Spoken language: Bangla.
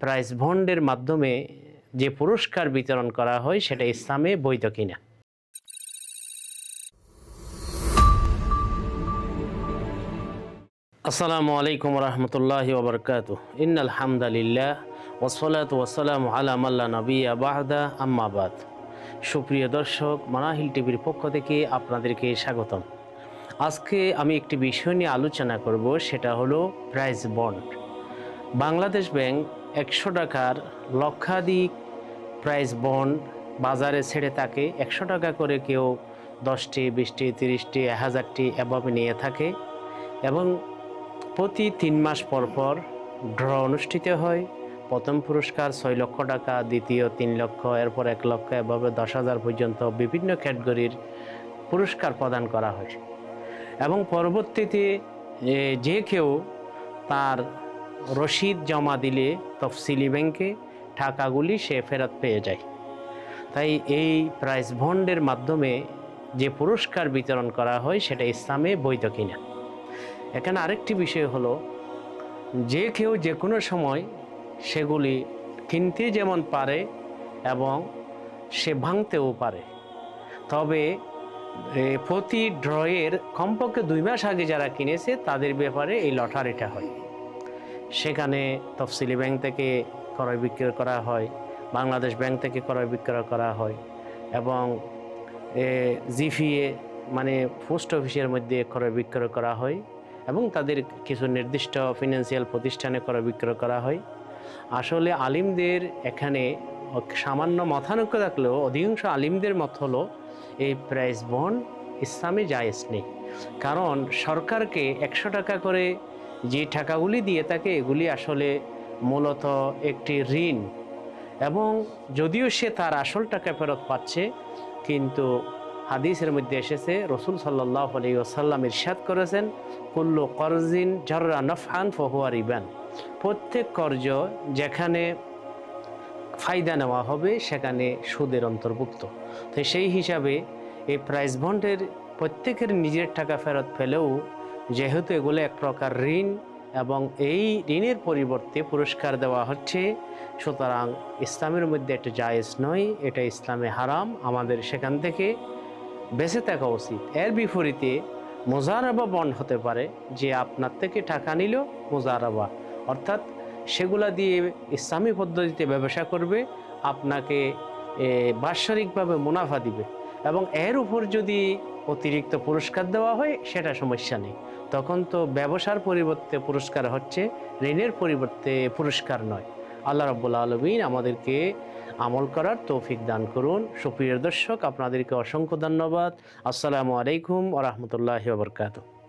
প্রাইজ বন্ডের মাধ্যমে যে পুরস্কার বিতরণ করা হয় সেটা ইসলামে বৈধ কিনা। আসসালামু আলাইকুম রহমতুল্লাহি ওয়া বারাকাতুহু। ইন্নাল হামদালিল্লাহ ওয়াসসালাতু ওয়াসসালামু আলা মান লা নাবিয়্যা বা'দা, আম্মা বাদ। সুপ্রিয় দর্শক, মানাহিল টিভির পক্ষ থেকে আপনাদেরকে স্বাগতম। আজকে আমি একটি বিষয় নিয়ে আলোচনা করব, সেটা হলো প্রাইজ বন্ড। বাংলাদেশ ব্যাংক 100 টাকার লক্ষাধিক প্রাইজ বন্ড বাজারে ছেড়ে থাকে। 100 টাকা করে কেউ 10টি, 20টি, 30টি, 1000টি এভাবে নিয়ে থাকে এবং প্রতি 3 মাস পর পর ড্র অনুষ্ঠিত হয়। প্রথম পুরস্কার 6 লক্ষ টাকা, দ্বিতীয় 3 লক্ষ, এরপর 1 লক্ষ, এভাবে 10,000 পর্যন্ত বিভিন্ন ক্যাটাগরির পুরস্কার প্রদান করা হয় এবং পরবর্তীতে যে কেউ তার রসিদ জমা দিলে তফসিলি ব্যাংকে টাকাগুলি সে ফেরত পেয়ে যায়। তাই এই প্রাইজ বন্ডের মাধ্যমে যে পুরস্কার বিতরণ করা হয় সেটা ইসলামে বৈধ কিনা। এখানে আরেকটি বিষয় হলো, যে কেউ যে কোনো সময় সেগুলি কিনতে যেমন পারে এবং সে ভাঙতেও পারে। তবে প্রতি ড্রয়ের কমপক্ষে 2 মাস আগে যারা কিনেছে তাদের ব্যাপারে এই লটারিটা হয়। সেখানে তফসিলি ব্যাংক থেকে ক্রয় বিক্রয় করা হয়, বাংলাদেশ ব্যাংক থেকে ক্রয় বিক্রয় করা হয় এবং জিপিএ মানে পোস্ট অফিসের মধ্যে ক্রয় বিক্রয় করা হয় এবং তাদের কিছু নির্দিষ্ট ফিনান্সিয়াল প্রতিষ্ঠানে ক্রয় বিক্রয় করা হয়। আসলে আলিমদের এখানে সামান্য মতানৈক্য থাকলেও অধিকাংশ আলিমদের মত হলো এই প্রাইজ বন্ড ইসলামে জায়েজ নেই। কারণ সরকারকে 100 টাকা করে যে টাকাগুলি দিয়ে থাকে এগুলি আসলে মূলত একটি ঋণ এবং যদিও সে তার আসল টাকা ফেরত পাচ্ছে, কিন্তু হাদিসের মধ্যে এসেছে রাসূল সাল্লাল্লাহু আলাইহি ওয়াসাল্লাম ইরশাদ করেছেন, কুল্লু করজিন জাররা নাফআন ফাহুয়া রিবান। প্রত্যেক কর্জ যেখানে ফায়দা নেওয়া হবে সেখানে সুদের অন্তর্ভুক্ত। তো সেই হিসাবে এই প্রাইজ বন্ডের প্রত্যেকের নিজের টাকা ফেরত পেলেও যেহেতু এগুলো এক প্রকার ঋণ এবং এই ঋণের পরিবর্তে পুরস্কার দেওয়া হচ্ছে, সুতরাং ইসলামের মধ্যে এটা জায়েজ নয়, এটা ইসলামে হারাম। আমাদের সেখান থেকে বেঁচে থাকা উচিত। এর বিপরীতে মুজারাবা বন্ড হতে পারে, যে আপনার থেকে টাকা নিল মুজারাবা, অর্থাৎ সেগুলা দিয়ে ইসলামী পদ্ধতিতে ব্যবসা করবে, আপনাকে বাৎসরিকভাবে মুনাফা দিবে এবং এর উপর যদি অতিরিক্ত পুরস্কার দেওয়া হয় সেটা সমস্যা নেই। তখন তো ব্যবসার পরিবর্তে পুরস্কার হচ্ছে, ঋণের পরিবর্তে পুরস্কার নয়। আল্লাহ রাব্বুল আলামিন আমাদেরকে আমল করার তৌফিক দান করুন। সুপ্রিয় দর্শক, আপনাদেরকে অসংখ্য ধন্যবাদ। আসসালামু আলাইকুম ওয়া রাহমাতুল্লাহি ওয়া বারাকাতুহু।